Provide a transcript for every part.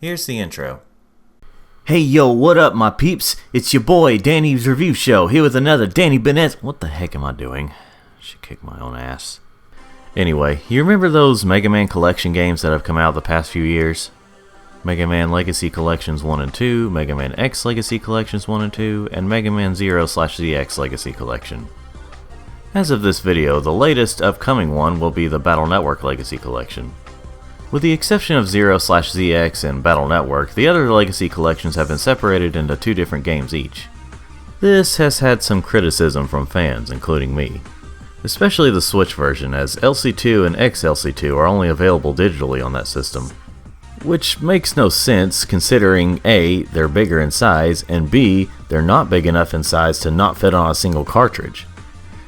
Here's the intro. Hey yo, what up my peeps? It's your boy, Danny's Review Show, here with another Danny Bennett's... What the heck am I doing? Should kick my own ass. Anyway, you remember those Mega Man collection games that have come out the past few years? Mega Man Legacy Collections 1 and 2, Mega Man X Legacy Collections 1 and 2, and Mega Man 0/ZX Legacy Collection. As of this video, the latest upcoming one will be the Battle Network Legacy Collection. With the exception of 0/ZX and Battle Network, the other Legacy Collections have been separated into two different games each. This has had some criticism from fans, including me. Especially the Switch version, as LC2 and XLC2 are only available digitally on that system. Which makes no sense considering A, they're bigger in size, and B, they're not big enough in size to not fit on a single cartridge.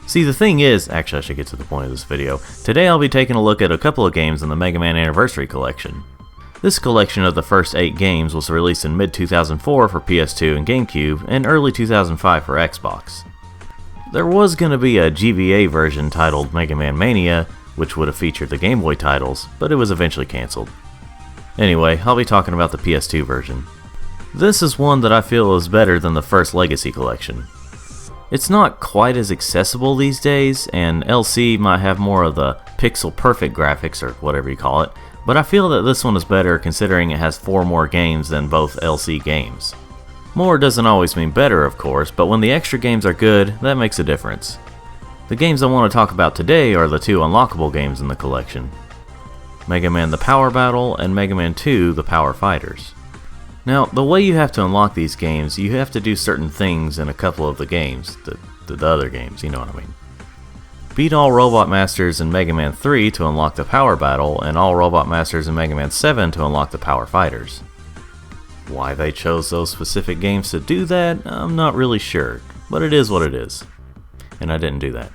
See, the thing is, actually I should get to the point of this video. Today I'll be taking a look at a couple of games in the Mega Man Anniversary Collection. This collection of the first 8 games was released in mid-2004 for PS2 and GameCube, and early 2005 for Xbox. There was going to be a GBA version titled Mega Man Mania, which would have featured the Game Boy titles, but it was eventually cancelled. Anyway, I'll be talking about the PS2 version. This is one that I feel is better than the first Legacy Collection. It's not quite as accessible these days, and LC might have more of the pixel-perfect graphics, or whatever you call it, but I feel that this one is better considering it has 4 more games than both LC games. More doesn't always mean better, of course, but when the extra games are good, that makes a difference. The games I want to talk about today are the 2 unlockable games in the collection. Mega Man The Power Battle and Mega Man 2 The Power Fighters. Now, the way you have to unlock these games, you have to do certain things in a couple of the games, the other games, you know what I mean. Beat all Robot Masters in Mega Man 3 to unlock the Power Battle, and all Robot Masters in Mega Man 7 to unlock the Power Fighters. Why they chose those specific games to do that, I'm not really sure, but it is what it is. And I didn't do that.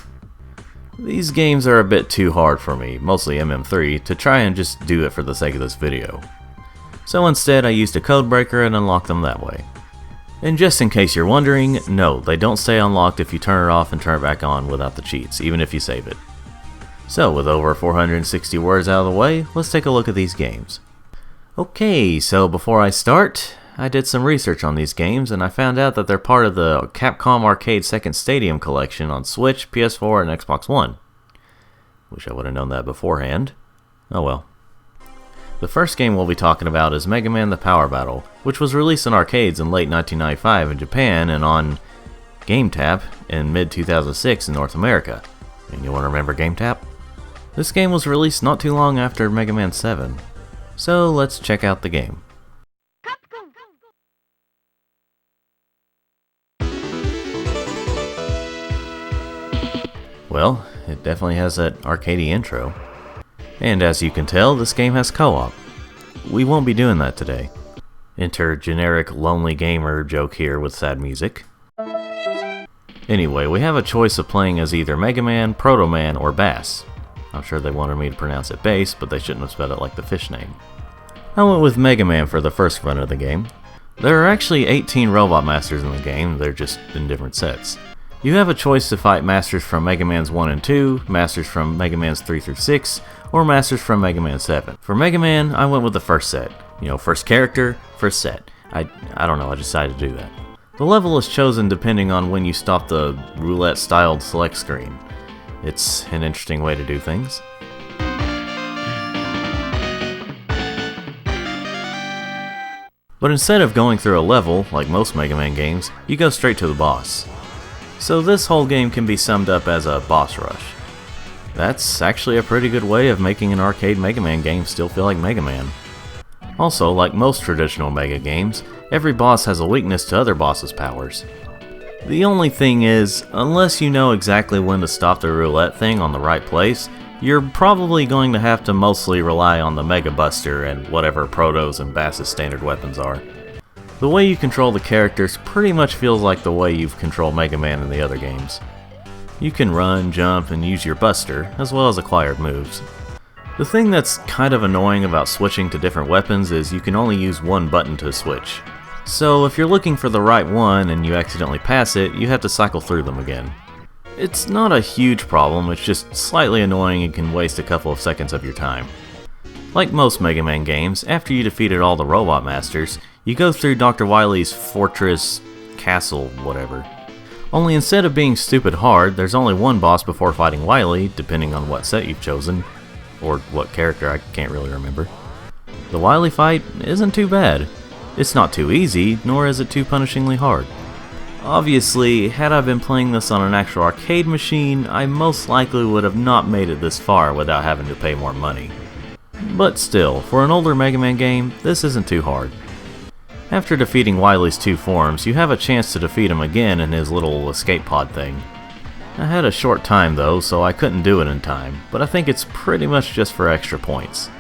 These games are a bit too hard for me, mostly MM3, to try and just do it for the sake of this video. So instead I used a Codebreaker and unlocked them that way. And just in case you're wondering, no, they don't stay unlocked if you turn it off and turn it back on without the cheats, even if you save it. So with over 460 words out of the way, let's take a look at these games. Okay, so before I start, I did some research on these games and I found out that they're part of the Capcom Arcade Second Stadium collection on Switch, PS4, and Xbox One. Wish I would have known that beforehand. Oh well. The first game we'll be talking about is Mega Man The Power Battle, which was released in arcades in late 1995 in Japan and on GameTap in mid-2006 in North America. Anyone remember GameTap? This game was released not too long after Mega Man 7. So let's check out the game. Well, it definitely has that arcadey intro. And as you can tell, this game has co-op. We won't be doing that today. Enter generic lonely gamer joke here with sad music. Anyway, we have a choice of playing as either Mega Man, Proto Man, or Bass. I'm sure they wanted me to pronounce it Bass, but they shouldn't have spelled it like the fish name. I went with Mega Man for the first run of the game. There are actually 18 Robot Masters in the game, they're just in different sets. You have a choice to fight Masters from Mega Man's 1 and 2, Masters from Mega Man's 3 through 6, or Masters from Mega Man 7. For Mega Man, I went with the first set. You know, first character, first set. I don't know, I decided to do that. The level is chosen depending on when you stop the roulette-styled select screen. It's an interesting way to do things. But instead of going through a level, like most Mega Man games, you go straight to the boss. So this whole game can be summed up as a boss rush. That's actually a pretty good way of making an arcade Mega Man game still feel like Mega Man. Also, like most traditional Mega games, every boss has a weakness to other bosses' powers. The only thing is, unless you know exactly when to stop the roulette thing on the right place, you're probably going to have to mostly rely on the Mega Buster and whatever Proto's and Bass's standard weapons are. The way you control the characters pretty much feels like the way you've controlled Mega Man in the other games. You can run, jump, and use your Buster, as well as acquired moves. The thing that's kind of annoying about switching to different weapons is you can only use one button to switch. So if you're looking for the right one and you accidentally pass it, you have to cycle through them again. It's not a huge problem, it's just slightly annoying and can waste a couple of seconds of your time. Like most Mega Man games, after you defeated all the Robot Masters, you go through Dr. Wily's fortress, castle, whatever. Only instead of being stupid hard, there's only one boss before fighting Wily, depending on what set you've chosen, or what character, I can't really remember. The Wily fight isn't too bad. It's not too easy, nor is it too punishingly hard. Obviously, had I been playing this on an actual arcade machine, I most likely would have not made it this far without having to pay more money. But still, for an older Mega Man game, this isn't too hard. After defeating Wily's two forms, you have a chance to defeat him again in his little escape pod thing. I had a short time though, so I couldn't do it in time, but I think it's pretty much just for extra points.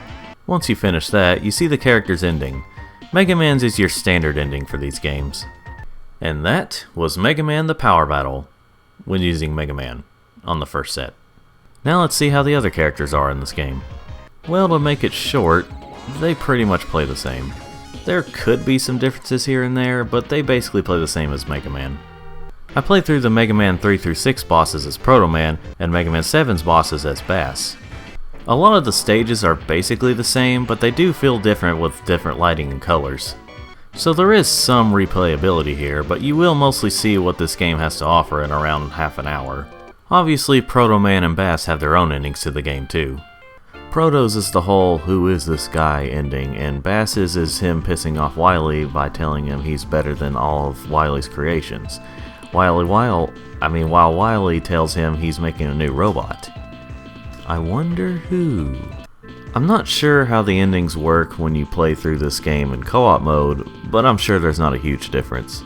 Once you finish that, you see the character's ending. Mega Man's is your standard ending for these games. And that was Mega Man the Power Battle, when using Mega Man, on the first set. Now let's see how the other characters are in this game. Well, to make it short, they pretty much play the same. There could be some differences here and there, but they basically play the same as Mega Man. I played through the Mega Man 3 through 6 bosses as Proto Man, and Mega Man 7's bosses as Bass. A lot of the stages are basically the same, but they do feel different with different lighting and colors. So there is some replayability here, but you will mostly see what this game has to offer in around half an hour. Obviously, Proto Man and Bass have their own endings to the game too. Proto's is the whole "who is this guy" ending, and Bass's is him pissing off Wily by telling him he's better than all of Wily's creations. While Wily tells him he's making a new robot. I wonder who? I'm not sure how the endings work when you play through this game in co-op mode, but I'm sure there's not a huge difference.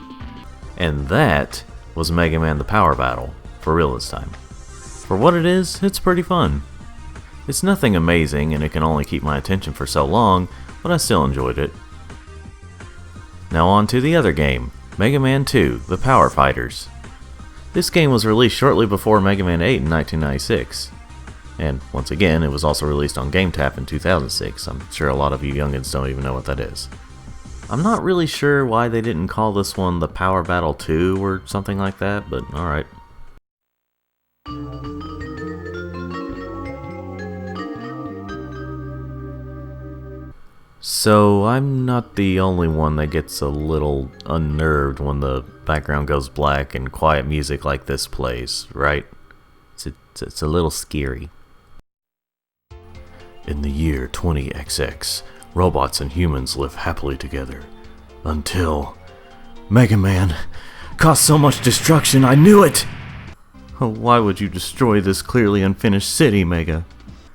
And that was Mega Man the Power Battle, for real this time. For what it is, it's pretty fun. It's nothing amazing, and it can only keep my attention for so long, but I still enjoyed it. Now on to the other game, Mega Man 2, The Power Fighters. This game was released shortly before Mega Man 8 in 1996. And once again, it was also released on GameTap in 2006. I'm sure a lot of you youngins don't even know what that is. I'm not really sure why they didn't call this one The Power Battle 2 or something like that, but alright. So, I'm not the only one that gets a little unnerved when the background goes black and quiet music like this plays, right? It's a little scary. In the year 20XX, robots and humans live happily together. Until Mega Man caused so much destruction, I knew it! Why would you destroy this clearly unfinished city, Mega?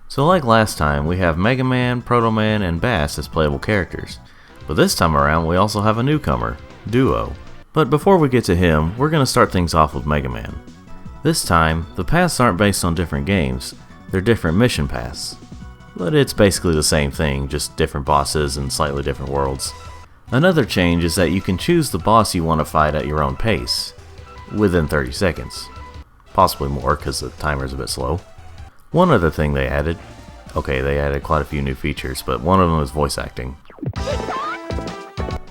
So like last time, we have Mega Man, Proto Man, and Bass as playable characters. But this time around, we also have a newcomer, Duo. But before we get to him, we're going to start things off with Mega Man. This time, the paths aren't based on different games, they're different mission paths. But it's basically the same thing, just different bosses and slightly different worlds. Another change is that you can choose the boss you want to fight at your own pace, within 30 seconds. Possibly more, because the timer's a bit slow. One other thing they added, they added quite a few new features, but one of them is voice acting.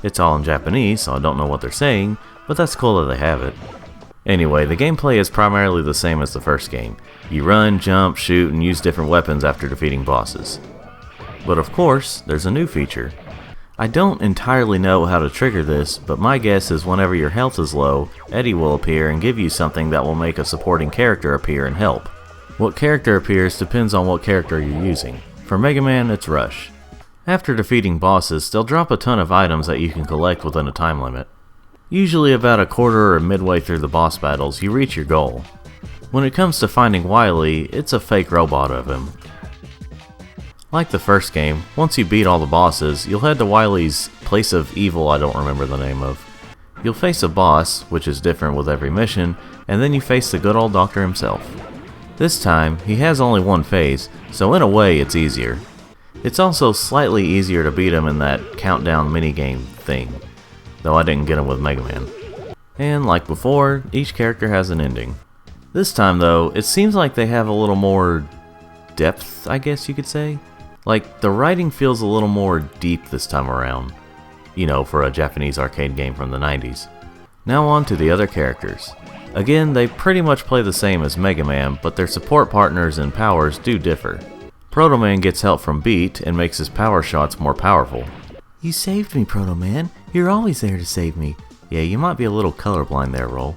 It's all in Japanese, so I don't know what they're saying, but that's cool that they have it. Anyway, the gameplay is primarily the same as the first game. You run, jump, shoot, and use different weapons after defeating bosses. But of course, there's a new feature. I don't entirely know how to trigger this, but my guess is whenever your health is low, Eddie will appear and give you something that will make a supporting character appear and help. What character appears depends on what character you're using. For Mega Man, it's Rush. After defeating bosses, they'll drop a ton of items that you can collect within a time limit. Usually about a quarter or midway through the boss battles, you reach your goal. When it comes to finding Wily, it's a fake robot of him. Like the first game, once you beat all the bosses, you'll head to Wily's place of evil I don't remember the name of. You'll face a boss, which is different with every mission, and then you face the good old doctor himself. This time, he has only one phase, so in a way it's easier. It's also slightly easier to beat him in that countdown minigame thing, though I didn't get him with Mega Man. And like before, each character has an ending. This time though, it seems like they have a little more depth, I guess you could say. Like, the writing feels a little more deep this time around. You know, for a Japanese arcade game from the 90s. Now on to the other characters. Again, they pretty much play the same as Mega Man, but their support partners and powers do differ. Proto Man gets help from Beat and makes his power shots more powerful. You saved me, Proto Man. You're always there to save me. Yeah, you might be a little colorblind there, Roll.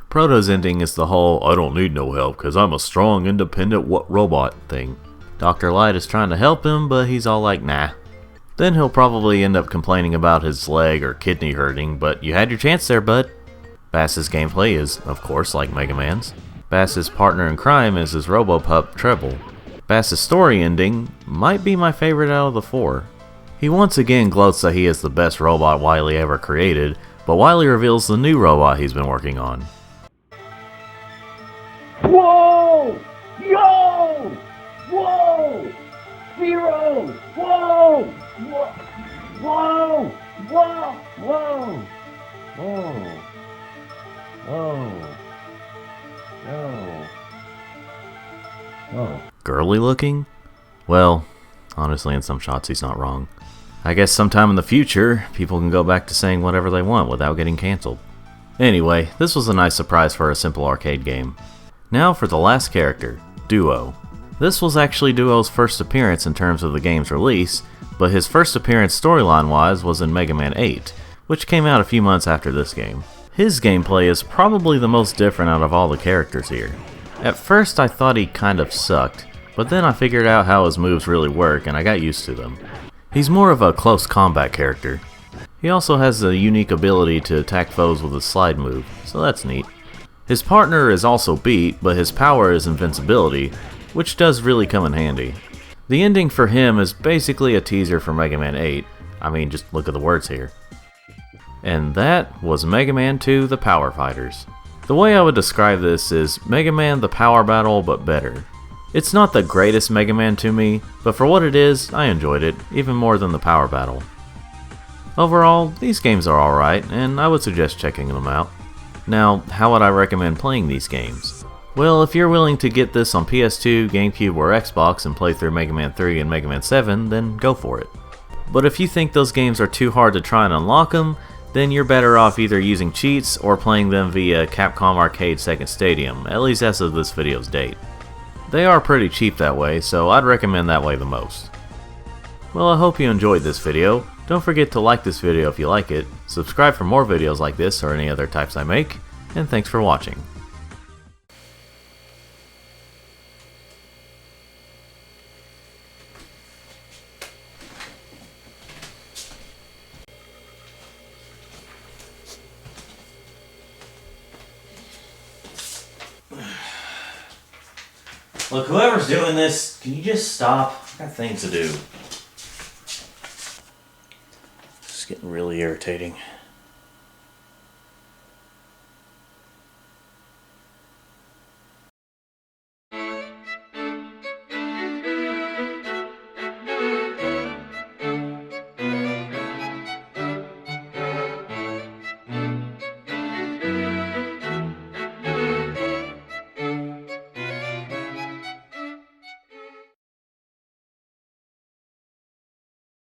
Proto's ending is the whole I don't need no help because I'm a strong, independent robot thing. Dr. Light is trying to help him, but he's all like, nah. Then he'll probably end up complaining about his leg or kidney hurting, but you had your chance there, bud. Bass's gameplay is, of course, like Mega Man's. Bass's partner in crime is his Robopup Treble. Bass's story ending might be my favorite out of the four. He once again gloats that he is the best robot Wily ever created, but Wily reveals the new robot he's been working on. Whoa! Yo! Whoa! Zero! Whoa! Whoa! Whoa! Whoa! Whoa! Whoa! Whoa! Whoa! Girly looking? Well, honestly, in some shots he's not wrong. I guess sometime in the future, people can go back to saying whatever they want without getting cancelled. Anyway, this was a nice surprise for a simple arcade game. Now for the last character, Duo. This was actually Duo's first appearance in terms of the game's release, but his first appearance storyline-wise was in Mega Man 8, which came out a few months after this game. His gameplay is probably the most different out of all the characters here. At first I thought he kind of sucked, but then I figured out how his moves really work and I got used to them. He's more of a close combat character. He also has the unique ability to attack foes with a slide move, so that's neat. His partner is also Beat, but his power is invincibility, which does really come in handy. The ending for him is basically a teaser for Mega Man 8. I mean, just look at the words here. And that was Mega Man 2 The Power Fighters. The way I would describe this is Mega Man The Power Battle, but better. It's not the greatest Mega Man to me, but for what it is, I enjoyed it, even more than the Power Battle. Overall, these games are alright, and I would suggest checking them out. Now, how would I recommend playing these games? Well, if you're willing to get this on PS2, GameCube, or Xbox and play through Mega Man 3 and Mega Man 7, then go for it. But if you think those games are too hard to try and unlock them, then you're better off either using cheats or playing them via Capcom Arcade Second Stadium, at least as of this video's date. They are pretty cheap that way, so I'd recommend that way the most. Well, I hope you enjoyed this video. Don't forget to like this video if you like it, subscribe for more videos like this or any other types I make, and thanks for watching. Look, whoever's doing this, can you just stop? I've got things to do. It's getting really irritating.